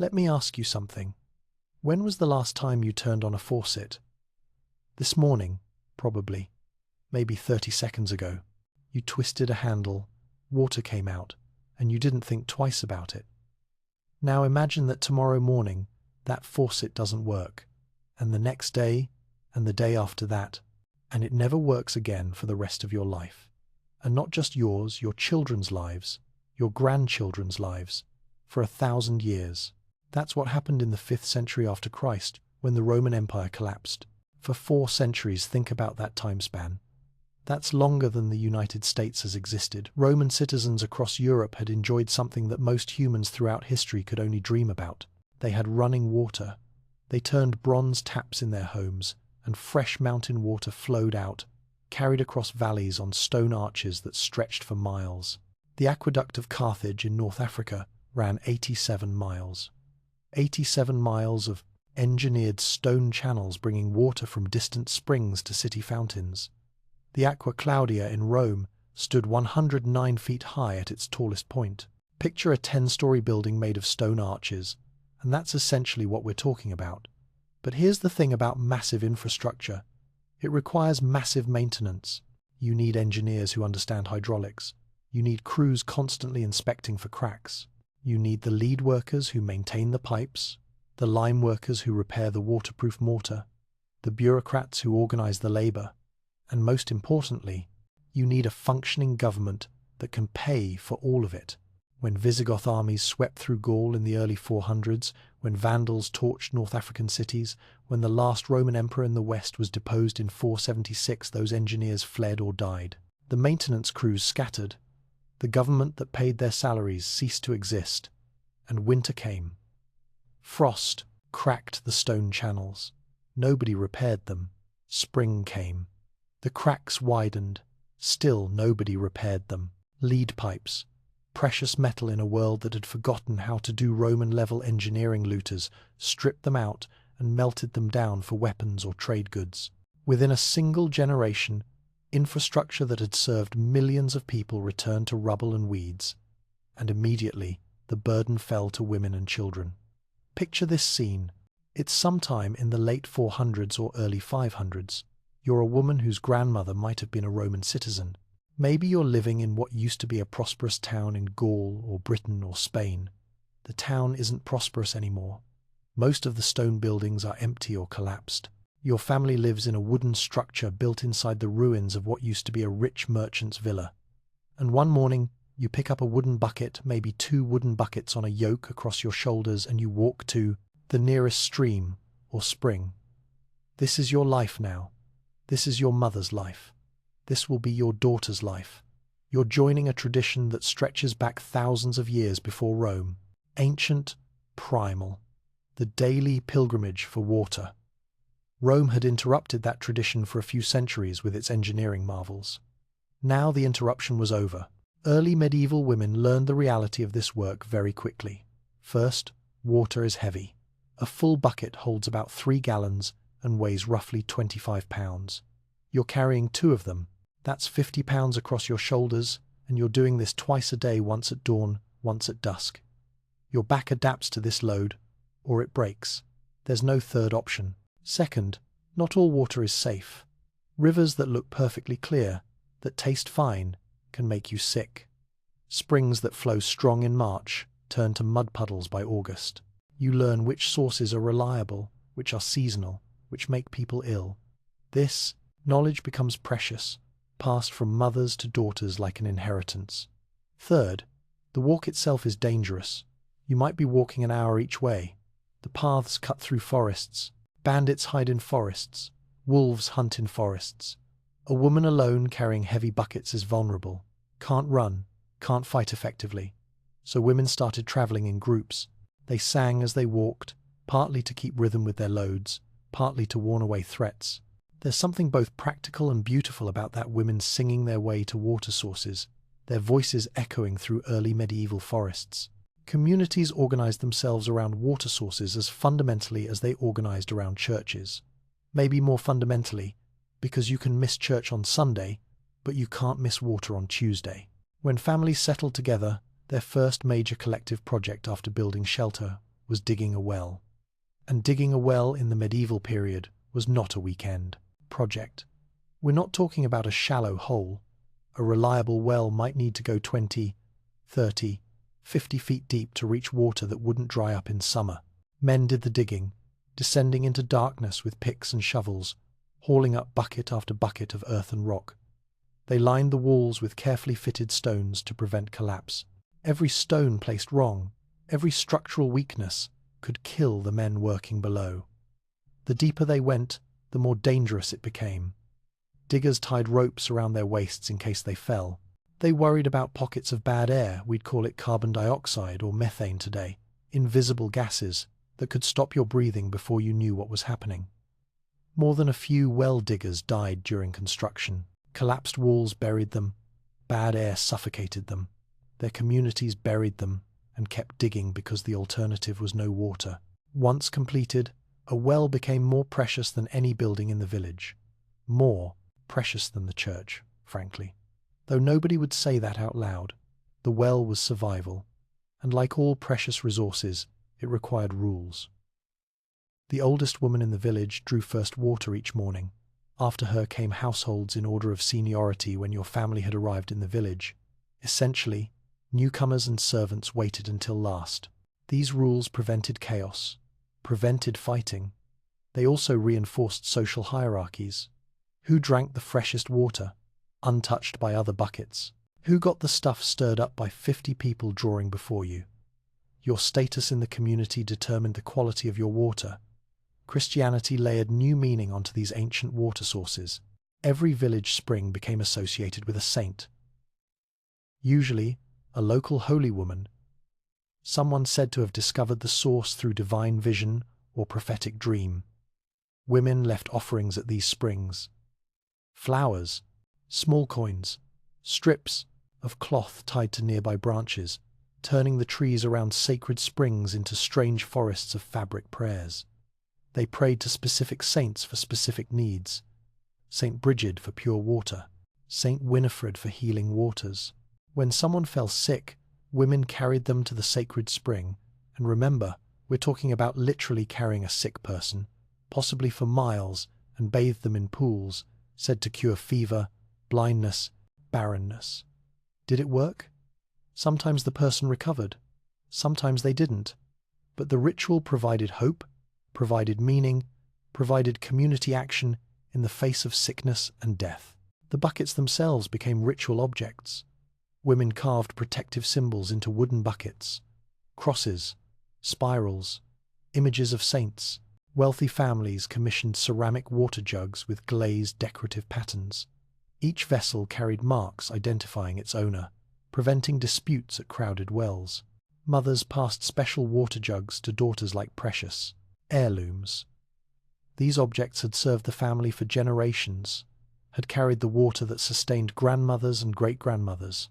Let me ask you something. When was the last time you turned on a faucet? This morning, probably. Maybe 30 seconds ago. You twisted a handle, water came out, and you didn't think twice about it. Now imagine that tomorrow morning, that faucet doesn't work, and the next day, and the day after that, and it never works again for the rest of your life. And not just yours, your children's lives, your grandchildren's lives, for 1,000 years. That's what happened in the 5th century after Christ, when the Roman Empire collapsed. For 4 centuries, think about that time span. That's longer than the United States has existed. Roman citizens across Europe had enjoyed something that most humans throughout history could only dream about. They had running water. They turned bronze taps in their homes, and fresh mountain water flowed out, carried across valleys on stone arches that stretched for miles. The Aqueduct of Carthage in North Africa ran 87 miles. 87 miles of engineered stone channels bringing water from distant springs to city fountains. The Aqua Claudia in Rome stood 109 feet high at its tallest point. Picture a 10-story building made of stone arches, and that's essentially what we're talking about. But here's the thing about massive infrastructure. It requires massive maintenance. You need engineers who understand hydraulics. You need crews constantly inspecting for cracks. You need the lead workers who maintain the pipes, the lime workers who repair the waterproof mortar, the bureaucrats who organize the labor, and most importantly, you need a functioning government that can pay for all of it. When Visigoth armies swept through Gaul in the early 400s, when Vandals torched North African cities, when the last Roman emperor in the West was deposed in 476, those engineers fled or died. The maintenance crews scattered. The government that paid their salaries ceased to exist, and winter came. Frost cracked the stone channels. Nobody repaired them. Spring came. The cracks widened. Still nobody repaired them. Lead pipes, precious metal in a world that had forgotten how to do Roman-level engineering, looters stripped them out and melted them down for weapons or trade goods. Within a single generation, infrastructure that had served millions of people returned to rubble and weeds, and immediately the burden fell to women and children. Picture this scene. It's sometime in the late 400s or early 500s. You're a woman whose grandmother might have been a Roman citizen. Maybe you're living in what used to be a prosperous town in Gaul or Britain or Spain. The town isn't prosperous anymore. Most of the stone buildings are empty or collapsed. Your family lives in a wooden structure built inside the ruins of what used to be a rich merchant's villa. And one morning, you pick up a wooden bucket, maybe 2 wooden buckets on a yoke across your shoulders, and you walk to the nearest stream or spring. This is your life now. This is your mother's life. This will be your daughter's life. You're joining a tradition that stretches back thousands of years before Rome. Ancient, primal. The daily pilgrimage for water. Rome had interrupted that tradition for a few centuries with its engineering marvels. Now the interruption was over. Early medieval women learned the reality of this work very quickly. First, water is heavy. A full bucket holds about 3 gallons and weighs roughly 25 pounds. You're carrying 2 of them. That's 50 pounds across your shoulders, and you're doing this twice a day, once at dawn, once at dusk. Your back adapts to this load, or it breaks. There's no third option. Second, not all water is safe. Rivers that look perfectly clear, that taste fine, can make you sick. Springs that flow strong in March turn to mud puddles by August. You learn which sources are reliable, which are seasonal, which make people ill. This knowledge becomes precious, passed from mothers to daughters like an inheritance. Third, the walk itself is dangerous. You might be walking an hour each way. The paths cut through forests. Bandits hide in forests. Wolves hunt in forests. A woman alone carrying heavy buckets is vulnerable, can't run, can't fight effectively. So women started traveling in groups. They sang as they walked, partly to keep rhythm with their loads, partly to warn away threats. There's something both practical and beautiful about that, women singing their way to water sources, their voices echoing through early medieval forests. Communities organized themselves around water sources as fundamentally as they organized around churches. Maybe more fundamentally, because you can miss church on Sunday, but you can't miss water on Tuesday. When families settled together, their first major collective project after building shelter was digging a well. And digging a well in the medieval period was not a weekend project. We're not talking about a shallow hole. A reliable well might need to go 20, 30, 50 feet deep to reach water that wouldn't dry up in summer. Men did the digging, descending into darkness with picks and shovels, hauling up bucket after bucket of earth and rock. They lined the walls with carefully fitted stones to prevent collapse. Every stone placed wrong, every structural weakness, could kill the men working below. The deeper they went, the more dangerous it became. Diggers tied ropes around their waists in case they fell. They worried about pockets of bad air, we'd call it carbon dioxide or methane today, invisible gases that could stop your breathing before you knew what was happening. More than a few well diggers died during construction. Collapsed walls buried them, bad air suffocated them. Their communities buried them and kept digging because the alternative was no water. Once completed, a well became more precious than any building in the village. More precious than the church, frankly. Though nobody would say that out loud, the well was survival, and like all precious resources, it required rules. The oldest woman in the village drew first water each morning. After her came households in order of seniority when your family had arrived in the village. Essentially, newcomers and servants waited until last. These rules prevented chaos, prevented fighting. They also reinforced social hierarchies. Who drank the freshest water, untouched by other buckets? Who got the stuff stirred up by 50 people drawing before you? Your status in the community determined the quality of your water. Christianity layered new meaning onto these ancient water sources. Every village spring became associated with a saint. Usually, a local holy woman, someone said to have discovered the source through divine vision or prophetic dream. Women left offerings at these springs. Flowers, small coins, strips of cloth tied to nearby branches, turning the trees around sacred springs into strange forests of fabric prayers. They prayed to specific saints for specific needs. Saint Bridget for pure water, Saint Winifred for healing waters. When someone fell sick, women carried them to the sacred spring. And remember, we're talking about literally carrying a sick person, possibly for miles, and bathed them in pools, said to cure fever, blindness, barrenness. Did it work? Sometimes the person recovered. Sometimes they didn't. But the ritual provided hope, provided meaning, provided community action in the face of sickness and death. The buckets themselves became ritual objects. Women carved protective symbols into wooden buckets, crosses, spirals, images of saints. Wealthy families commissioned ceramic water jugs with glazed decorative patterns. Each vessel carried marks identifying its owner, preventing disputes at crowded wells. Mothers passed special water jugs to daughters like precious heirlooms. These objects had served the family for generations, had carried the water that sustained grandmothers and great-grandmothers.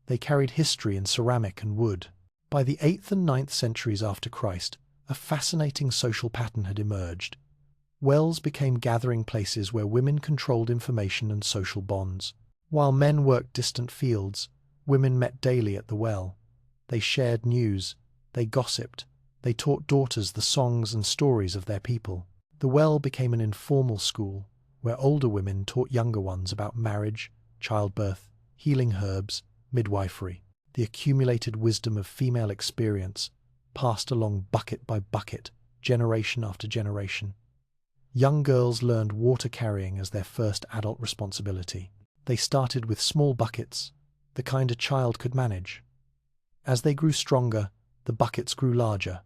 They carried history in ceramic and wood. By the 8th and 9th centuries after Christ, a fascinating social pattern had emerged. Wells became gathering places where women controlled information and social bonds. While men worked distant fields, women met daily at the well. They shared news, they gossiped, they taught daughters the songs and stories of their people. The well became an informal school, where older women taught younger ones about marriage, childbirth, healing herbs, midwifery. The accumulated wisdom of female experience passed along bucket by bucket, generation after generation. Young girls learned water carrying as their first adult responsibility. They started with small buckets, the kind a child could manage. As they grew stronger, the buckets grew larger.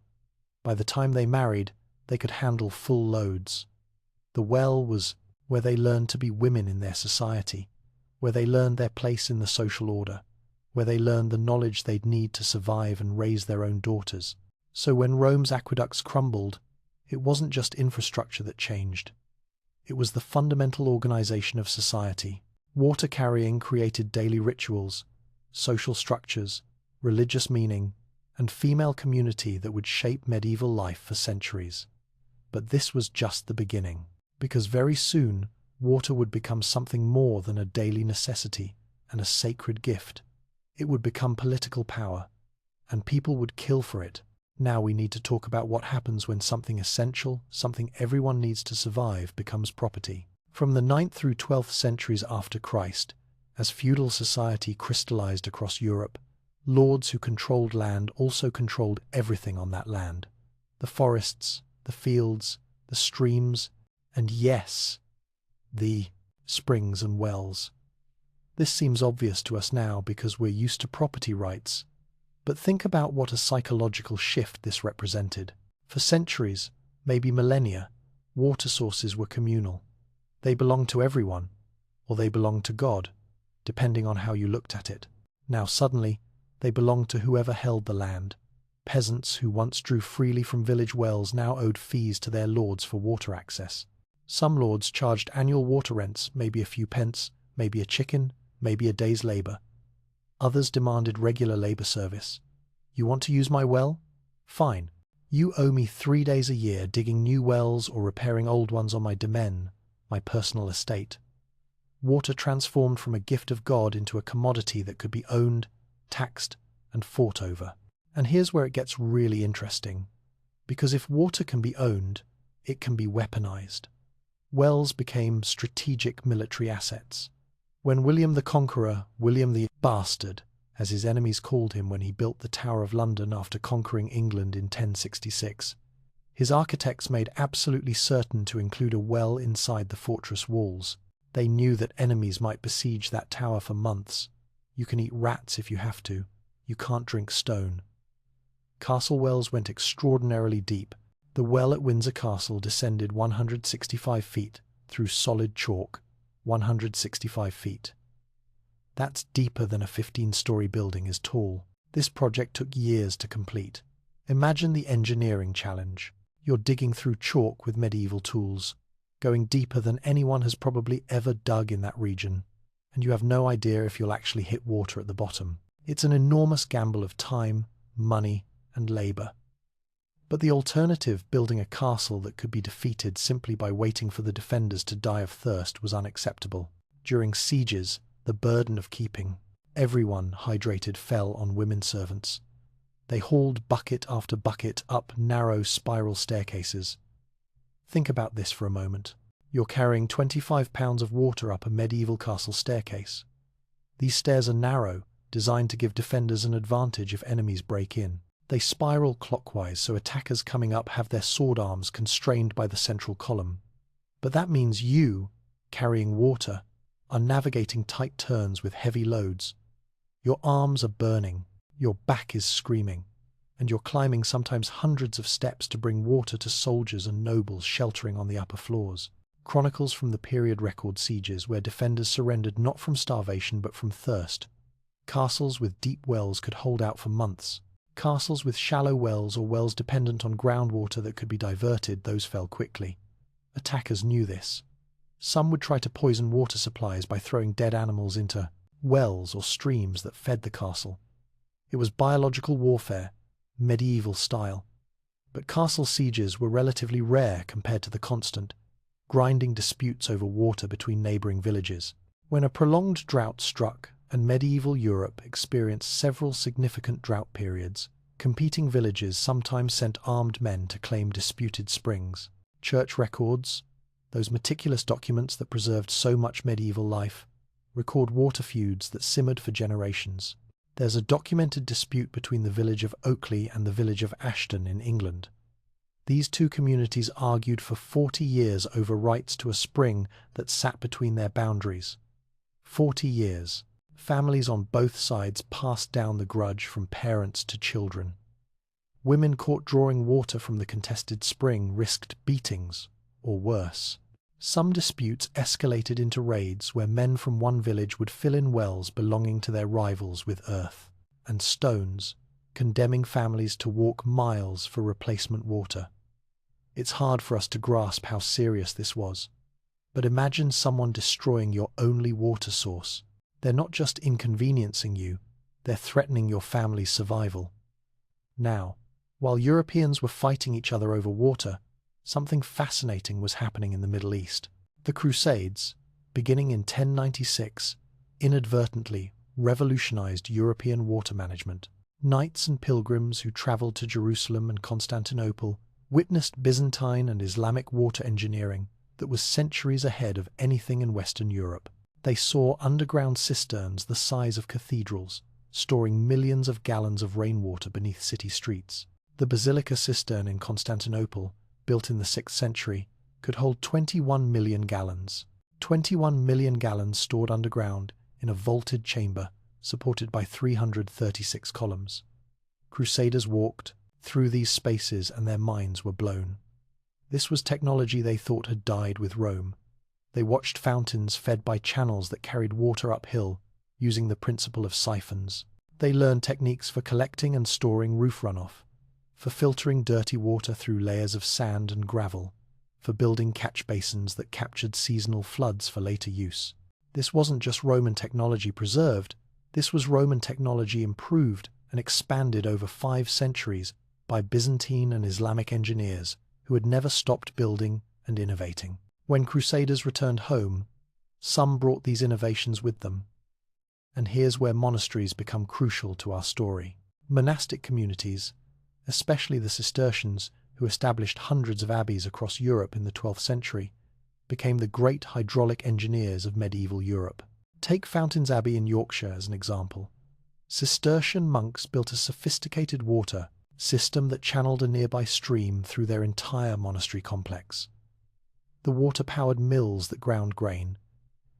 By the time they married, they could handle full loads. The well was where they learned to be women in their society, where they learned their place in the social order, where they learned the knowledge they'd need to survive and raise their own daughters. So when Rome's aqueducts crumbled, it wasn't just infrastructure that changed. It was the fundamental organization of society. Water carrying created daily rituals, social structures, religious meaning, and female community that would shape medieval life for centuries. But this was just the beginning, because very soon water would become something more than a daily necessity and a sacred gift. It would become political power, and people would kill for it. Now we need to talk about what happens when something essential, something everyone needs to survive, becomes property. From the 9th through 12th centuries after Christ, as feudal society crystallized across Europe, lords who controlled land also controlled everything on that land. The forests, the fields, the streams, and yes, the springs and wells. This seems obvious to us now because we're used to property rights, but think about what a psychological shift this represented. For centuries, maybe millennia, water sources were communal. They belonged to everyone, or they belonged to God, depending on how you looked at it. Now suddenly, they belonged to whoever held the land. Peasants who once drew freely from village wells now owed fees to their lords for water access. Some lords charged annual water rents, maybe a few pence, maybe a chicken, maybe a day's labor. Others demanded regular labor service. You want to use my well? Fine. You owe me 3 days a year digging new wells or repairing old ones on my domain, my personal estate. Water transformed from a gift of God into a commodity that could be owned, taxed, and fought over. And here's where it gets really interesting. Because if water can be owned, it can be weaponized. Wells became strategic military assets. When William the Conqueror, William the Bastard, as his enemies called him when he built the Tower of London after conquering England in 1066, his architects made absolutely certain to include a well inside the fortress walls. They knew that enemies might besiege that tower for months. You can eat rats if you have to. You can't drink stone. Castle wells went extraordinarily deep. The well at Windsor Castle descended 165 feet through solid chalk. 165 feet. That's deeper than a 15-story building is tall. This project took years to complete. Imagine the engineering challenge. You're digging through chalk with medieval tools, going deeper than anyone has probably ever dug in that region, and you have no idea if you'll actually hit water at the bottom. It's an enormous gamble of time, money, and labor. But the alternative, building a castle that could be defeated simply by waiting for the defenders to die of thirst, was unacceptable. During sieges, the burden of keeping everyone hydrated fell on women servants. They hauled bucket after bucket up narrow spiral staircases. Think about this for a moment. You're carrying 25 pounds of water up a medieval castle staircase. These stairs are narrow, designed to give defenders an advantage if enemies break in. They spiral clockwise so attackers coming up have their sword arms constrained by the central column. But that means you, carrying water, are navigating tight turns with heavy loads. Your arms are burning, your back is screaming, and you're climbing sometimes hundreds of steps to bring water to soldiers and nobles sheltering on the upper floors. Chronicles from the period record sieges where defenders surrendered not from starvation but from thirst. Castles with deep wells could hold out for months. Castles with shallow wells or wells dependent on groundwater that could be diverted, those fell quickly. Attackers knew this. Some would try to poison water supplies by throwing dead animals into wells or streams that fed the castle. It was biological warfare, medieval style. But castle sieges were relatively rare compared to the constant, grinding disputes over water between neighboring villages. When a prolonged drought struck, and medieval Europe experienced several significant drought periods, competing villages sometimes sent armed men to claim disputed springs. Church records, those meticulous documents that preserved so much medieval life, record water feuds that simmered for generations. There's a documented dispute between the village of Oakley and the village of Ashton in England. These two communities argued for 40 years over rights to a spring that sat between their boundaries. 40 years. Families on both sides passed down the grudge from parents to children. Women caught drawing water from the contested spring risked beatings, or worse. Some disputes escalated into raids where men from one village would fill in wells belonging to their rivals with earth and stones, condemning families to walk miles for replacement water. It's hard for us to grasp how serious this was. But imagine someone destroying your only water source. They're not just inconveniencing you, they're threatening your family's survival. Now, while Europeans were fighting each other over water, something fascinating was happening in the Middle East. The Crusades, beginning in 1096, inadvertently revolutionized European water management. Knights and pilgrims who travelled to Jerusalem and Constantinople witnessed Byzantine and Islamic water engineering that was centuries ahead of anything in Western Europe. They saw underground cisterns the size of cathedrals, storing millions of gallons of rainwater beneath city streets. The Basilica cistern in Constantinople, built in the 6th century, could hold 21 million gallons. 21 million gallons stored underground in a vaulted chamber supported by 336 columns. Crusaders walked through these spaces and their minds were blown. This was technology they thought had died with Rome. They watched fountains fed by channels that carried water uphill, using the principle of siphons. They learned techniques for collecting and storing roof runoff, for filtering dirty water through layers of sand and gravel, for building catch basins that captured seasonal floods for later use. This wasn't just Roman technology preserved, this was Roman technology improved and expanded over 5 centuries by Byzantine and Islamic engineers who had never stopped building and innovating. When Crusaders returned home, some brought these innovations with them. And here's where monasteries become crucial to our story. Monastic communities, especially the Cistercians, who established hundreds of abbeys across Europe in the 12th century, became the great hydraulic engineers of medieval Europe. Take Fountains Abbey in Yorkshire as an example. Cistercian monks built a sophisticated water system that channeled a nearby stream through their entire monastery complex. The water powered mills that ground grain.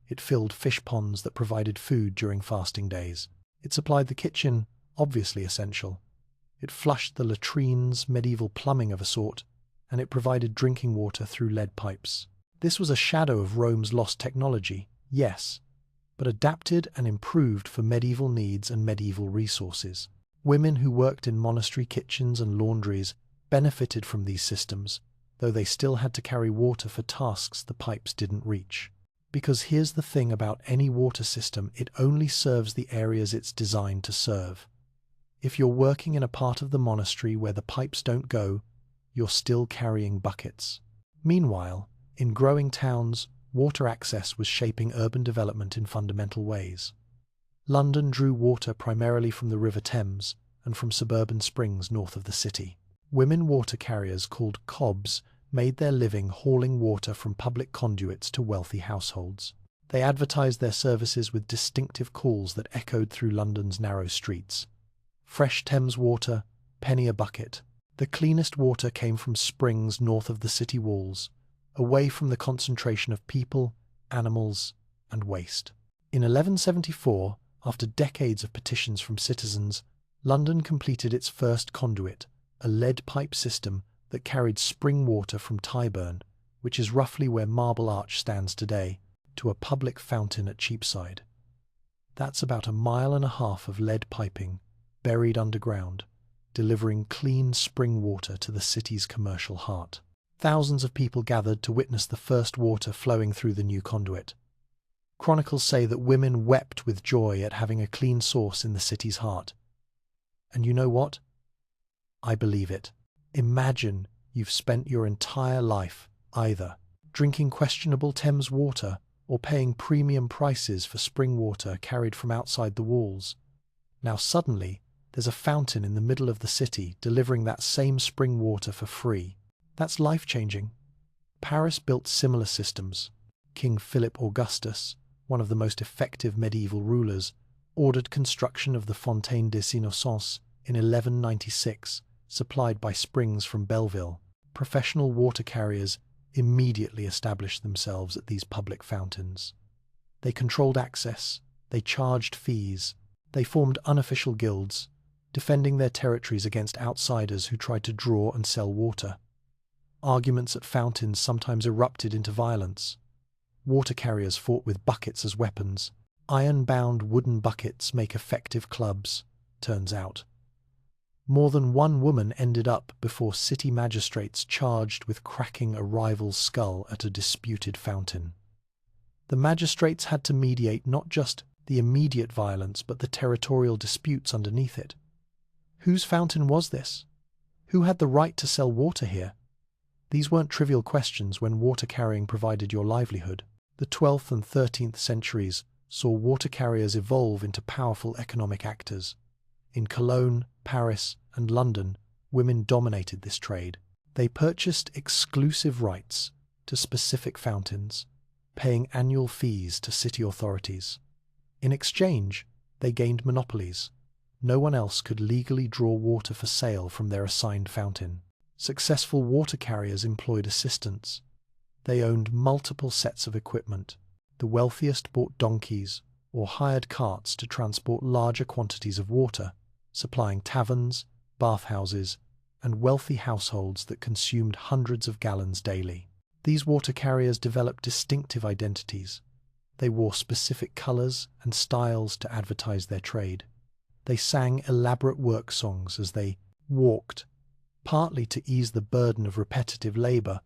It filled fish ponds that provided food during fasting days. It supplied the kitchen, obviously essential. It flushed the latrines, medieval plumbing of a sort, and it provided drinking water through lead pipes. This was a shadow of Rome's lost technology, yes, but adapted and improved for medieval needs and medieval resources. Women who worked in monastery kitchens and laundries benefited from these systems, though they still had to carry water for tasks the pipes didn't reach. Because here's the thing about any water system, it only serves the areas it's designed to serve. If you're working in a part of the monastery where the pipes don't go, you're still carrying buckets. Meanwhile, in growing towns, water access was shaping urban development in fundamental ways. London drew water primarily from the River Thames and from suburban springs north of the city. Women water carriers called cobs made their living hauling water from public conduits to wealthy households. They advertised their services with distinctive calls that echoed through London's narrow streets. Fresh Thames water, penny a bucket. The cleanest water came from springs north of the city walls, away from the concentration of people, animals, and waste. In 1174, after decades of petitions from citizens, London completed its first conduit, a lead pipe system that carried spring water from Tyburn, which is roughly where Marble Arch stands today, to a public fountain at Cheapside. That's about 1.5 miles of lead piping, buried underground, delivering clean spring water to the city's commercial heart. Thousands of people gathered to witness the first water flowing through the new conduit. Chronicles say that women wept with joy at having a clean source in the city's heart. And you know what? I believe it. Imagine you've spent your entire life either drinking questionable Thames water or paying premium prices for spring water carried from outside the walls. Now suddenly, there's a fountain in the middle of the city delivering that same spring water for free. That's life-changing. Paris built similar systems. King Philip Augustus, one of the most effective medieval rulers, ordered construction of the Fontaine des Innocents in 1196, supplied by springs from Belleville. Professional water carriers immediately established themselves at these public fountains. They controlled access, they charged fees, they formed unofficial guilds, defending their territories against outsiders who tried to draw and sell water. Arguments at fountains sometimes erupted into violence. Water carriers fought with buckets as weapons. Iron-bound wooden buckets make effective clubs, turns out. More than one woman ended up before city magistrates charged with cracking a rival's skull at a disputed fountain. The magistrates had to mediate not just the immediate violence but the territorial disputes underneath it. Whose fountain was this? Who had the right to sell water here? These weren't trivial questions when water carrying provided your livelihood. The 12th and 13th centuries saw water carriers evolve into powerful economic actors. In Cologne, Paris, and London, women dominated this trade. They purchased exclusive rights to specific fountains, paying annual fees to city authorities. In exchange, they gained monopolies. No one else could legally draw water for sale from their assigned fountain. Successful water carriers employed assistants. They owned multiple sets of equipment. The wealthiest bought donkeys or hired carts to transport larger quantities of water, supplying taverns, bathhouses, and wealthy households that consumed hundreds of gallons daily. These water carriers developed distinctive identities. They wore specific colors and styles to advertise their trade. They sang elaborate work songs as they walked, partly to ease the burden of repetitive labor,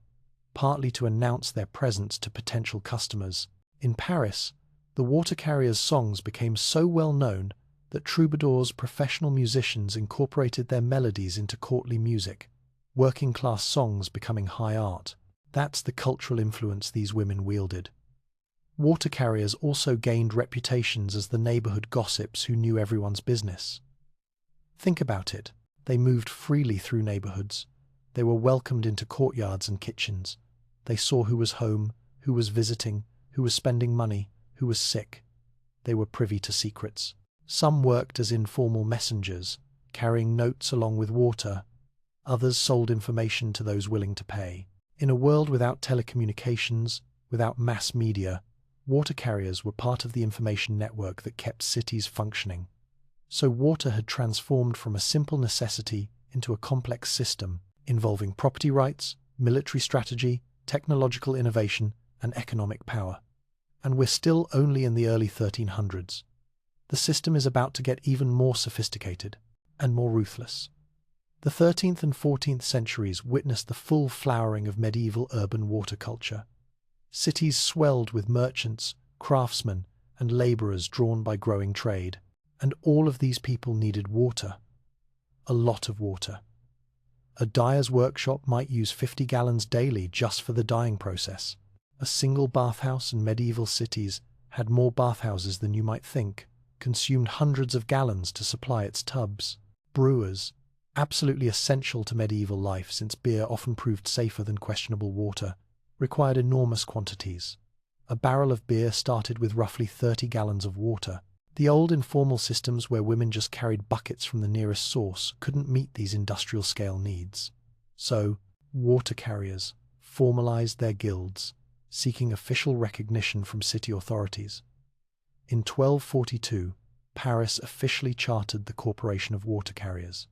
partly to announce their presence to potential customers. In Paris, the water carriers' songs became so well known that troubadours, professional musicians, incorporated their melodies into courtly music, working-class songs becoming high art. That's the cultural influence these women wielded. Water carriers also gained reputations as the neighborhood gossips who knew everyone's business. Think about it. They moved freely through neighborhoods. They were welcomed into courtyards and kitchens. They saw who was home, who was visiting, who was spending money, who was sick. They were privy to secrets. Some worked as informal messengers, carrying notes along with water. Others sold information to those willing to pay. In a world without telecommunications, without mass media, water carriers were part of the information network that kept cities functioning. So water had transformed from a simple necessity into a complex system involving property rights, military strategy, technological innovation, and economic power. And we're still only in the early 1300s. The system is about to get even more sophisticated and more ruthless. The 13th and 14th centuries witnessed the full flowering of medieval urban water culture. Cities swelled with merchants, craftsmen, and laborers drawn by growing trade. And all of these people needed water. A lot of water. A dyer's workshop might use 50 gallons daily just for the dyeing process. A single bathhouse in medieval cities had more bathhouses than you might think, consumed hundreds of gallons to supply its tubs. Brewers, absolutely essential to medieval life since beer often proved safer than questionable water, required enormous quantities. A barrel of beer started with roughly 30 gallons of water. The old informal systems where women just carried buckets from the nearest source couldn't meet these industrial-scale needs. So, water carriers formalized their guilds, seeking official recognition from city authorities. In 1242, Paris officially chartered the Corporation of Water Carriers.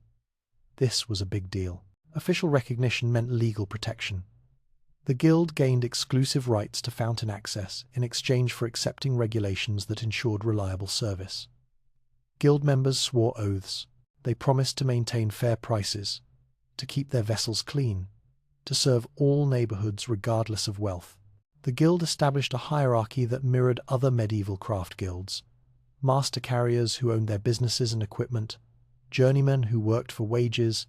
This was a big deal. Official recognition meant legal protection. The guild gained exclusive rights to fountain access in exchange for accepting regulations that ensured reliable service. Guild members swore oaths. They promised to maintain fair prices, to keep their vessels clean, to serve all neighborhoods regardless of wealth. The guild established a hierarchy that mirrored other medieval craft guilds: master carriers who owned their businesses and equipment, journeymen who worked for wages,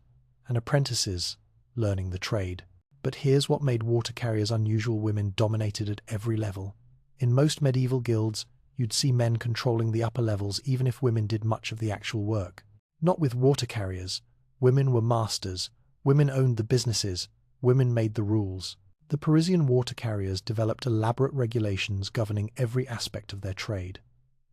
and apprentices learning the trade. But here's what made water carriers unusual: women dominated at every level. In most medieval guilds, you'd see men controlling the upper levels even if women did much of the actual work. Not with water carriers. Women were masters, women owned the businesses, women made the rules. The Parisian water carriers developed elaborate regulations governing every aspect of their trade.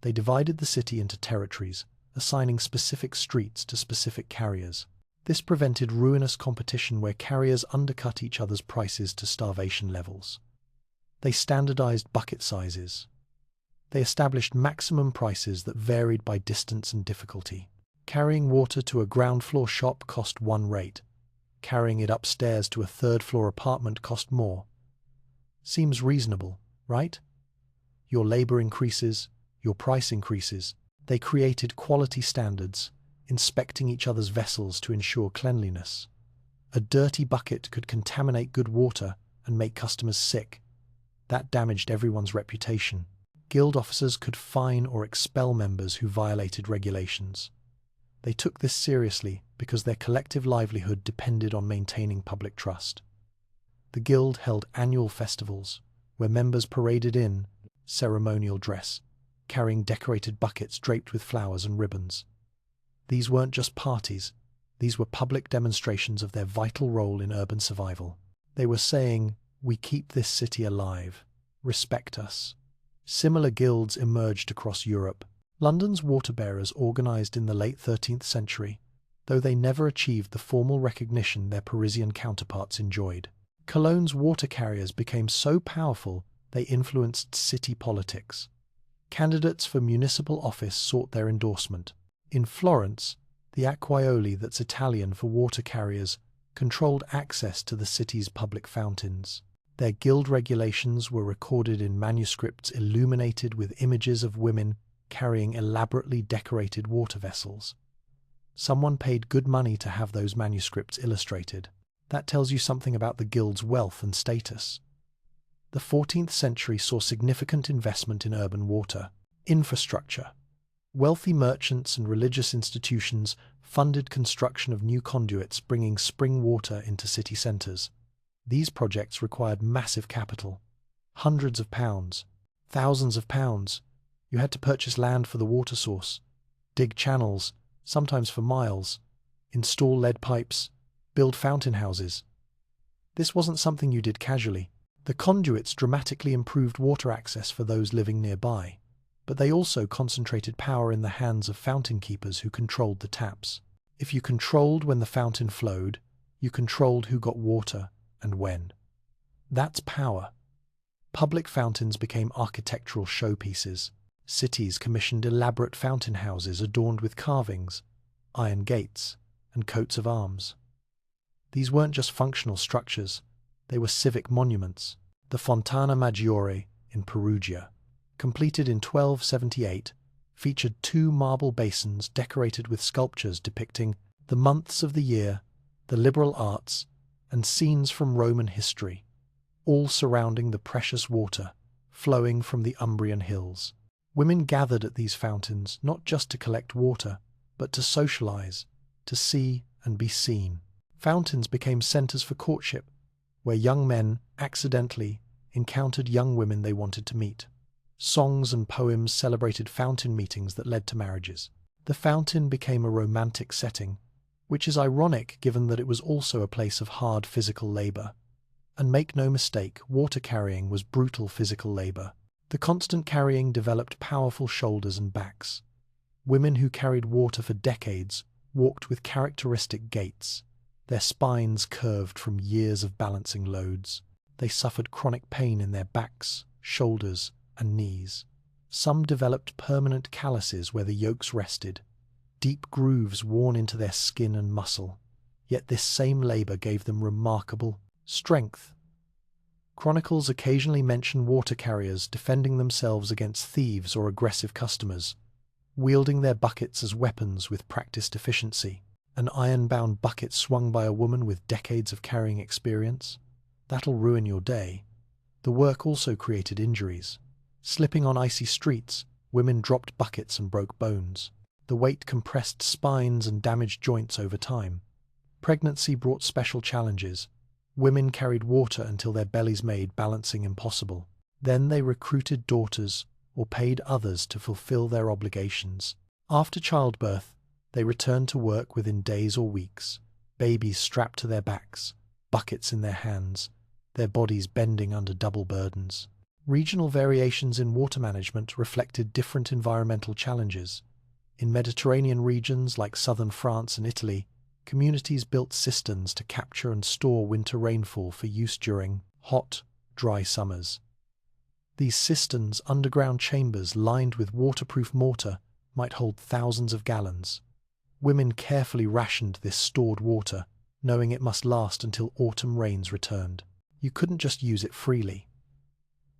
They divided the city into territories, assigning specific streets to specific carriers. This prevented ruinous competition where carriers undercut each other's prices to starvation levels. They standardized bucket sizes. They established maximum prices that varied by distance and difficulty. Carrying water to a ground-floor shop cost one rate. Carrying it upstairs to a third-floor apartment cost more. Seems reasonable, right? Your labor increases, your price increases. They created quality standards, inspecting each other's vessels to ensure cleanliness. A dirty bucket could contaminate good water and make customers sick. That damaged everyone's reputation. Guild officers could fine or expel members who violated regulations. They took this seriously because their collective livelihood depended on maintaining public trust. The guild held annual festivals where members paraded in ceremonial dress, carrying decorated buckets draped with flowers and ribbons. These weren't just parties, these were public demonstrations of their vital role in urban survival. They were saying, "We keep this city alive. Respect us." Similar guilds emerged across Europe. London's water bearers organised in the late 13th century, though they never achieved the formal recognition their Parisian counterparts enjoyed. Cologne's water carriers became so powerful they influenced city politics. Candidates for municipal office sought their endorsement. In Florence, the Acquaioli, that's Italian for water carriers, controlled access to the city's public fountains. Their guild regulations were recorded in manuscripts illuminated with images of women carrying elaborately decorated water vessels. Someone paid good money to have those manuscripts illustrated. That tells you something about the guild's wealth and status. The 14th century saw significant investment in urban water infrastructure. Wealthy merchants and religious institutions funded construction of new conduits bringing spring water into city centres. These projects required massive capital. Hundreds of pounds, thousands of pounds. You had to purchase land for the water source, dig channels, sometimes for miles, install lead pipes, build fountain houses. This wasn't something you did casually. The conduits dramatically improved water access for those living nearby, but they also concentrated power in the hands of fountain keepers who controlled the taps. If you controlled when the fountain flowed, you controlled who got water and when. That's power. Public fountains became architectural showpieces. Cities commissioned elaborate fountain houses adorned with carvings, iron gates, and coats of arms. These weren't just functional structures, they were civic monuments. The Fontana Maggiore in Perugia, completed in 1278, featured 2 marble basins decorated with sculptures depicting the months of the year, the liberal arts, and scenes from Roman history, all surrounding the precious water flowing from the Umbrian hills. Women gathered at these fountains not just to collect water, but to socialize, to see and be seen. Fountains became centers for courtship, where young men accidentally encountered young women they wanted to meet. Songs and poems celebrated fountain meetings that led to marriages. The fountain became a romantic setting, which is ironic given that it was also a place of hard physical labor. And make no mistake, water carrying was brutal physical labor. The constant carrying developed powerful shoulders and backs. Women who carried water for decades walked with characteristic gaits, their spines curved from years of balancing loads. They suffered chronic pain in their backs, shoulders, and knees. Some developed permanent calluses where the yokes rested, deep grooves worn into their skin and muscle. Yet this same labor gave them remarkable strength. Chronicles occasionally mention water carriers defending themselves against thieves or aggressive customers, wielding their buckets as weapons with practiced efficiency. An iron-bound bucket swung by a woman with decades of carrying experience? That'll ruin your day. The work also created injuries. Slipping on icy streets, women dropped buckets and broke bones. The weight compressed spines and damaged joints over time. Pregnancy brought special challenges. Women carried water until their bellies made balancing impossible. Then they recruited daughters or paid others to fulfill their obligations. After childbirth, they returned to work within days or weeks, babies strapped to their backs, buckets in their hands, their bodies bending under double burdens. Regional variations in water management reflected different environmental challenges. In Mediterranean regions like southern France and Italy, communities built cisterns to capture and store winter rainfall for use during hot, dry summers. These cisterns, underground chambers lined with waterproof mortar, might hold thousands of gallons. Women carefully rationed this stored water, knowing it must last until autumn rains returned. You couldn't just use it freely.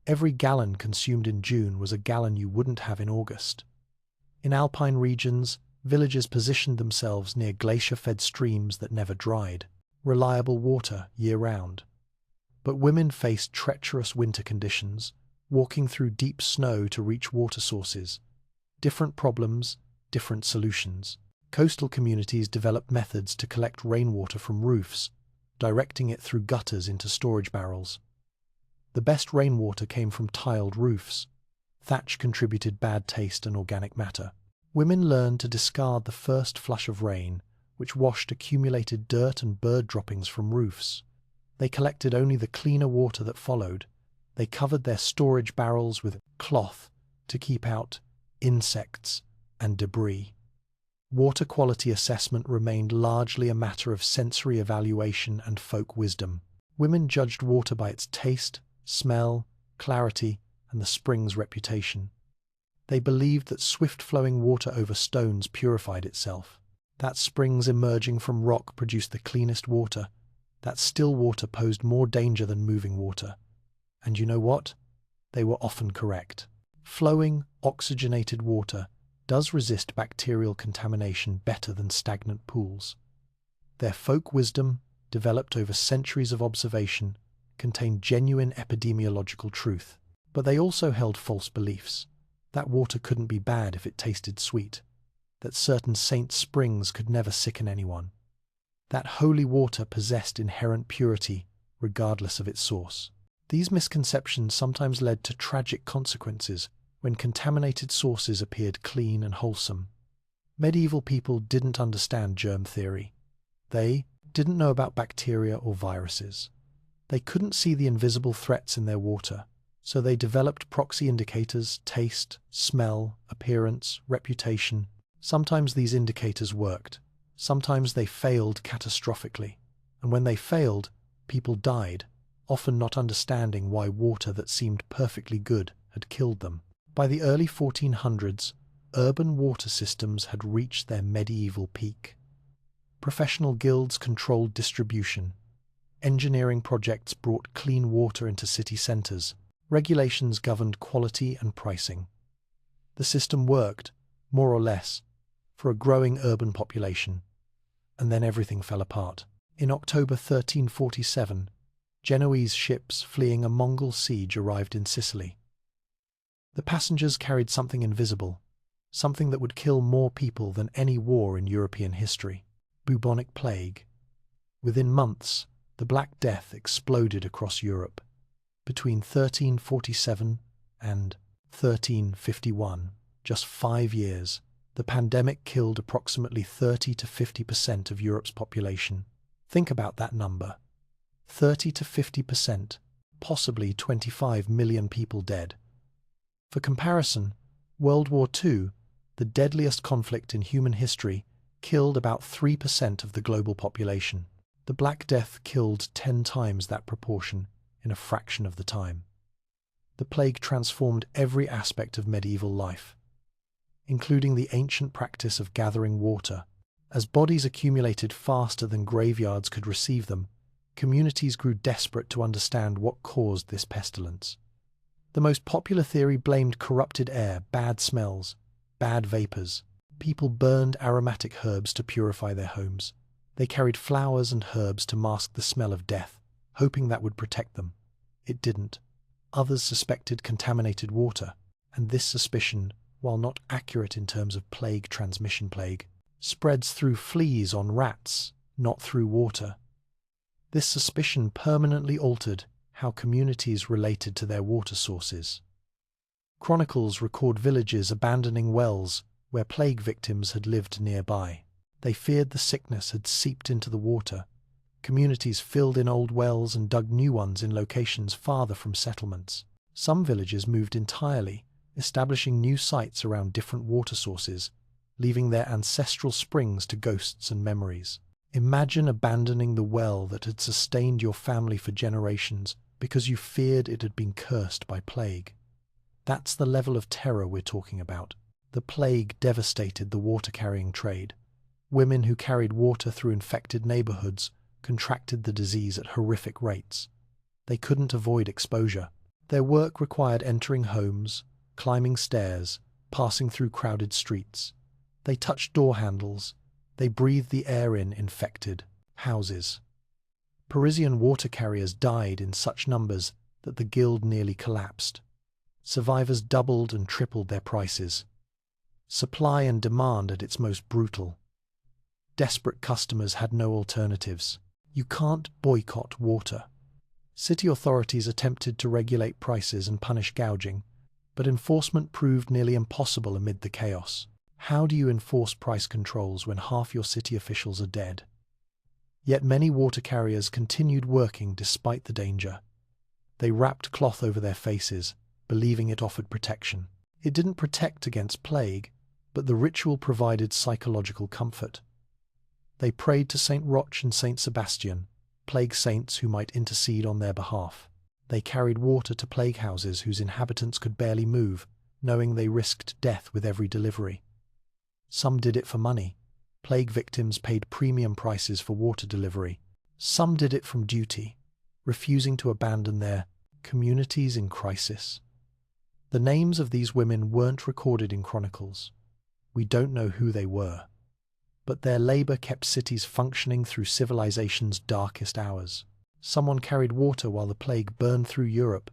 Every gallon consumed in June was a gallon you wouldn't have in August. In alpine regions, villages positioned themselves near glacier-fed streams that never dried, reliable water year-round. But women faced treacherous winter conditions, walking through deep snow to reach water sources. Different problems, different solutions. Coastal communities developed methods to collect rainwater from roofs, directing it through gutters into storage barrels. The best rainwater came from tiled roofs. Thatch contributed bad taste and organic matter. Women learned to discard the first flush of rain, which washed accumulated dirt and bird droppings from roofs. They collected only the cleaner water that followed. They covered their storage barrels with cloth to keep out insects and debris. Water quality assessment remained largely a matter of sensory evaluation and folk wisdom. Women judged water by its taste, smell, clarity, and the spring's reputation. They believed that swift-flowing water over stones purified itself, that springs emerging from rock produced the cleanest water, that still water posed more danger than moving water. And you know what? They were often correct. Flowing, oxygenated water does resist bacterial contamination better than stagnant pools. Their folk wisdom, developed over centuries of observation, contained genuine epidemiological truth. But they also held false beliefs. That water couldn't be bad if it tasted sweet. That certain saint springs could never sicken anyone. That holy water possessed inherent purity, regardless of its source. These misconceptions sometimes led to tragic consequences when contaminated sources appeared clean and wholesome. Medieval people didn't understand germ theory. They didn't know about bacteria or viruses. They couldn't see the invisible threats in their water, so they developed proxy indicators: taste, smell, appearance, reputation. Sometimes these indicators worked. Sometimes they failed catastrophically. And when they failed, people died, often not understanding why water that seemed perfectly good had killed them. By the early 1400s, urban water systems had reached their medieval peak. Professional guilds controlled distribution. Engineering projects brought clean water into city centers. Regulations governed quality and pricing. The system worked, more or less, for a growing urban population. And then everything fell apart. In October 1347, Genoese ships fleeing a Mongol siege arrived in Sicily. The passengers carried something invisible, something that would kill more people than any war in European history: bubonic plague. Within months, the Black Death exploded across Europe. Between 1347 and 1351, just 5 years, the pandemic killed approximately 30 to 50% of Europe's population. Think about that number. 30 to 50%, possibly 25 million people dead. For comparison, World War II, the deadliest conflict in human history, killed about 3% of the global population. The Black Death killed 10 times that proportion in a fraction of the time. The plague transformed every aspect of medieval life, including the ancient practice of gathering water. As bodies accumulated faster than graveyards could receive them, communities grew desperate to understand what caused this pestilence. The most popular theory blamed corrupted air, bad smells, bad vapors. People burned aromatic herbs to purify their homes. They carried flowers and herbs to mask the smell of death, hoping that would protect them. It didn't. Others suspected contaminated water, and this suspicion, while not accurate in terms of plague transmission, spreads through fleas on rats, not through water. This suspicion permanently altered how communities related to their water sources. Chronicles record villages abandoning wells where plague victims had lived nearby. They feared the sickness had seeped into the water. Communities filled in old wells and dug new ones in locations farther from settlements. Some villages moved entirely, establishing new sites around different water sources, leaving their ancestral springs to ghosts and memories. Imagine abandoning the well that had sustained your family for generations because you feared it had been cursed by plague. That's the level of terror we're talking about. The plague devastated the water-carrying trade. Women who carried water through infected neighborhoods contracted the disease at horrific rates. They couldn't avoid exposure. Their work required entering homes, climbing stairs, passing through crowded streets. They touched door handles. They breathed the air in infected houses. Parisian water carriers died in such numbers that the guild nearly collapsed. Survivors doubled and tripled their prices. Supply and demand at its most brutal. Desperate customers had no alternatives. You can't boycott water. City authorities attempted to regulate prices and punish gouging, but enforcement proved nearly impossible amid the chaos. How do you enforce price controls when half your city officials are dead? Yet many water carriers continued working despite the danger. They wrapped cloth over their faces, believing it offered protection. It didn't protect against plague, but the ritual provided psychological comfort. They prayed to Saint Roch and Saint Sebastian, plague saints who might intercede on their behalf. They carried water to plague houses whose inhabitants could barely move, knowing they risked death with every delivery. Some did it for money. Plague victims paid premium prices for water delivery. Some did it from duty, refusing to abandon their communities in crisis. The names of these women weren't recorded in chronicles. We don't know who they were. But their labor kept cities functioning through civilization's darkest hours. Someone carried water while the plague burned through Europe.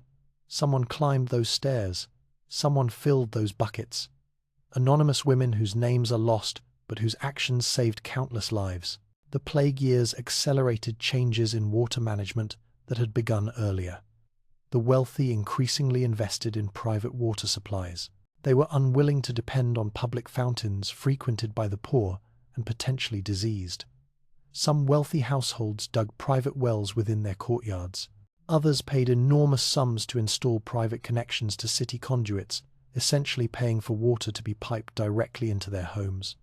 Someone climbed those stairs. Someone filled those buckets. Anonymous women whose names are lost, but whose actions saved countless lives. The plague years accelerated changes in water management that had begun earlier. The wealthy increasingly invested in private water supplies. They were unwilling to depend on public fountains frequented by the poor and potentially diseased. Some wealthy households dug private wells within their courtyards. Others paid enormous sums to install private connections to city conduits, essentially paying for water to be piped directly into their homes.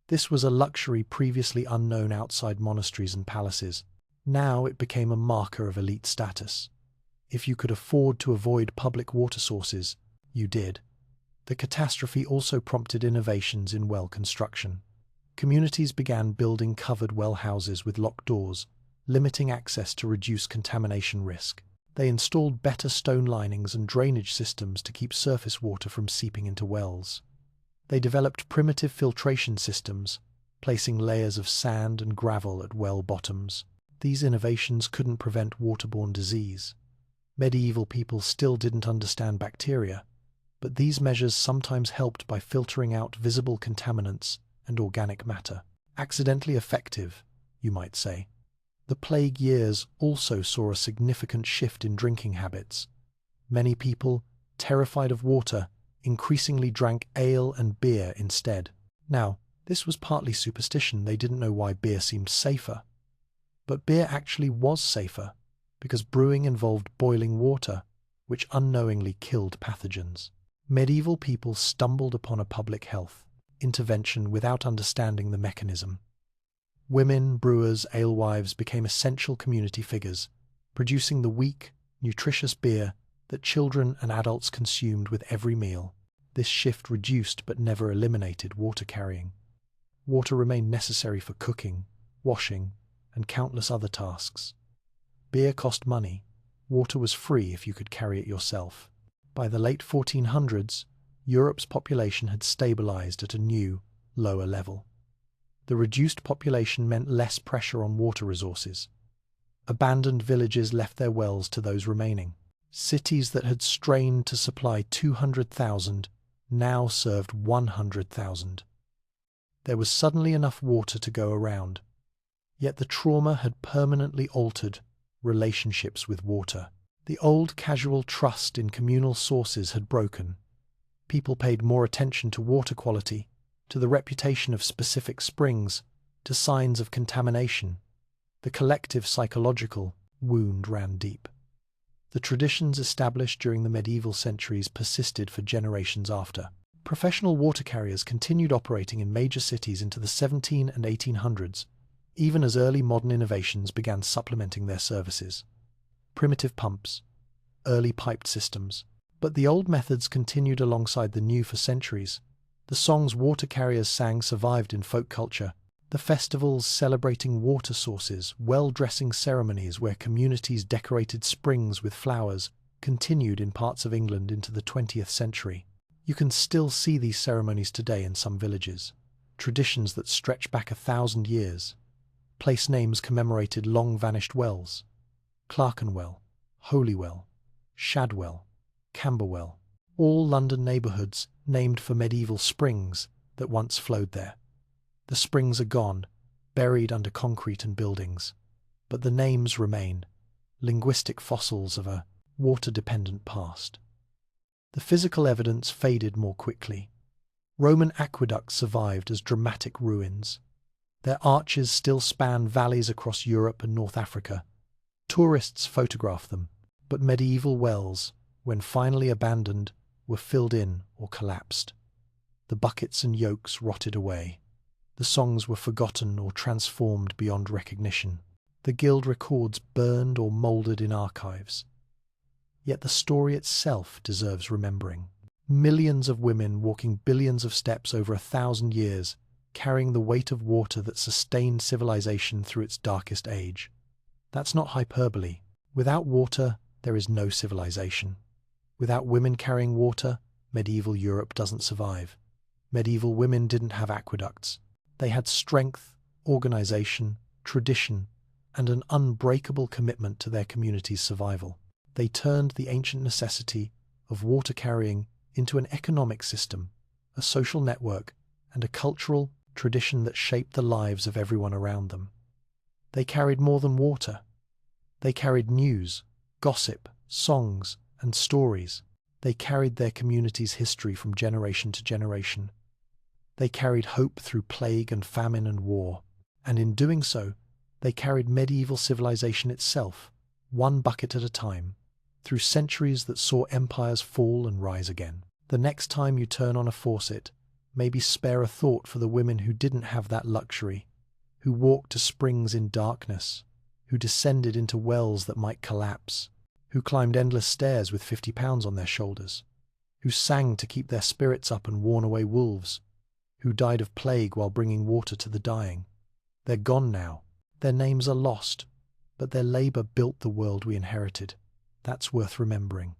This was a luxury previously unknown outside monasteries and palaces. Now it became a marker of elite status. If you could afford to avoid public water sources, you did. The catastrophe also prompted innovations in well construction. Communities began building covered well houses with locked doors, limiting access to reduce contamination risk. They installed better stone linings and drainage systems to keep surface water from seeping into wells. They developed primitive filtration systems, placing layers of sand and gravel at well bottoms. These innovations couldn't prevent waterborne disease. Medieval people still didn't understand bacteria, but these measures sometimes helped by filtering out visible contaminants and organic matter. Accidentally effective, you might say. The plague years also saw a significant shift in drinking habits. Many people, terrified of water, increasingly drank ale and beer instead. Now, this was partly superstition. They didn't know why beer seemed safer. But beer actually was safer, because brewing involved boiling water, which unknowingly killed pathogens. Medieval people stumbled upon a public health intervention without understanding the mechanism. Women, brewers, alewives became essential community figures, producing the weak, nutritious beer that children and adults consumed with every meal. This shift reduced but never eliminated water carrying. Water remained necessary for cooking, washing, and countless other tasks. Beer cost money. Water was free if you could carry it yourself. By the late 1400s, Europe's population had stabilized at a new, lower level. The reduced population meant less pressure on water resources. Abandoned villages left their wells to those remaining. Cities that had strained to supply 200,000 now served 100,000. There was suddenly enough water to go around. Yet the trauma had permanently altered relationships with water. The old casual trust in communal sources had broken. People paid more attention to water quality, to the reputation of specific springs, to signs of contamination. The collective psychological wound ran deep. The traditions established during the medieval centuries persisted for generations after. Professional water carriers continued operating in major cities into the 1700s and 1800s, even as early modern innovations began supplementing their services. Primitive pumps, early piped systems. But the old methods continued alongside the new for centuries. The songs water carriers sang survived in folk culture. The festivals celebrating water sources, well-dressing ceremonies where communities decorated springs with flowers, continued in parts of England into the 20th century. You can still see these ceremonies today in some villages. Traditions that stretch back 1,000 years. Place names commemorated long-vanished wells. Clerkenwell, Holywell, Shadwell, Camberwell, all London neighbourhoods named for medieval springs that once flowed there. The springs are gone, buried under concrete and buildings, but the names remain, linguistic fossils of a water-dependent past. The physical evidence faded more quickly. Roman aqueducts survived as dramatic ruins. Their arches still span valleys across Europe and North Africa. Tourists photograph them, but medieval wells, when finally abandoned, were filled in or collapsed. The buckets and yokes rotted away. The songs were forgotten or transformed beyond recognition. The guild records burned or mouldered in archives. Yet the story itself deserves remembering. Millions of women walking billions of steps over 1,000 years, carrying the weight of water that sustained civilization through its darkest age. That's not hyperbole. Without water, there is no civilization. Without women carrying water, medieval Europe doesn't survive. Medieval women didn't have aqueducts. They had strength, organization, tradition, and an unbreakable commitment to their community's survival. They turned the ancient necessity of water carrying into an economic system, a social network, and a cultural tradition that shaped the lives of everyone around them. They carried more than water. They carried news, gossip, songs, and stories. They carried their community's history from generation to generation. They carried hope through plague and famine and war, and in doing so, they carried medieval civilization itself, one bucket at a time, through centuries that saw empires fall and rise again. The next time you turn on a faucet, maybe spare a thought for the women who didn't have that luxury, who walked to springs in darkness, who descended into wells that might collapse, who climbed endless stairs with 50 pounds on their shoulders, who sang to keep their spirits up and warn away wolves, who died of plague while bringing water to the dying. They're gone now. Their names are lost, but their labour built the world we inherited. That's worth remembering.